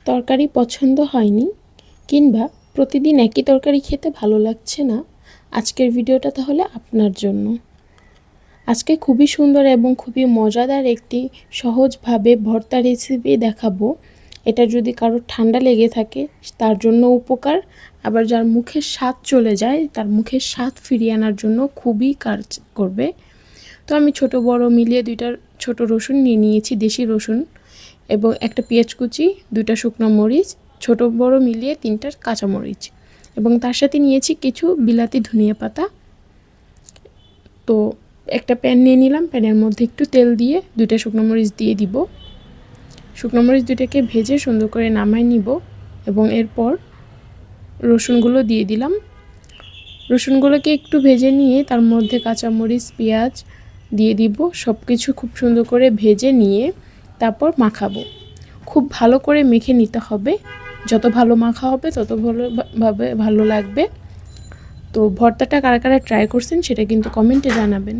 তরকারি পছন্দ হয়নি কিংবা প্রতিদিন একই তরকারি খেতে ভালো লাগছে না, আজকের ভিডিওটা তাহলে আপনার জন্য। আজকে খুবই সুন্দর এবং খুবই মজাদার একটি সহজভাবে ভর্তা রেসিপি দেখাবো। এটা যদি কারোর ঠান্ডা লেগে থাকে তার জন্য উপকার, আবার যার মুখের স্বাদ চলে যায় তার মুখের স্বাদ ফিরিয়ে আনার জন্য খুবই কাজ করবে। তো আমি ছোট বড় মিলিয়ে 2টা ছোট রসুন নিয়ে নিয়েছি, দেশি রসুন, এবং একটা পেঁয়াজ কুচি, 2টা শুকনো মরিচ, ছোট বড় মিলিয়ে 3টা কাঁচামরিচ, এবং তার সাথে নিয়েছি কিছু বিলাতি ধনিয়া পাতা। তো একটা প্যান নিয়ে নিলাম, প্যানের মধ্যে একটু তেল দিয়ে 2টা শুকনো মরিচ দিয়ে দিব। শুকনো মরিচ 2টাকে ভেজে সুন্দর করে নামাই নিব এবং এরপর রসুনগুলো দিয়ে দিলাম। রসুনগুলোকে একটু ভেজে নিয়ে তার মধ্যে কাঁচামরিচ, পেঁয়াজ দিয়ে দিব। সব কিছু খুব সুন্দর করে ভেজে নিয়ে তারপর মাখাবো। খুব ভালো করে মেখে নিতে হবে, যত ভালো মাখা হবে তত ভালো লাগবে। তো ভর্তাটা কারা কারা ট্রাই করছেন সেটা কিন্তু কমেন্টে জানাবেন।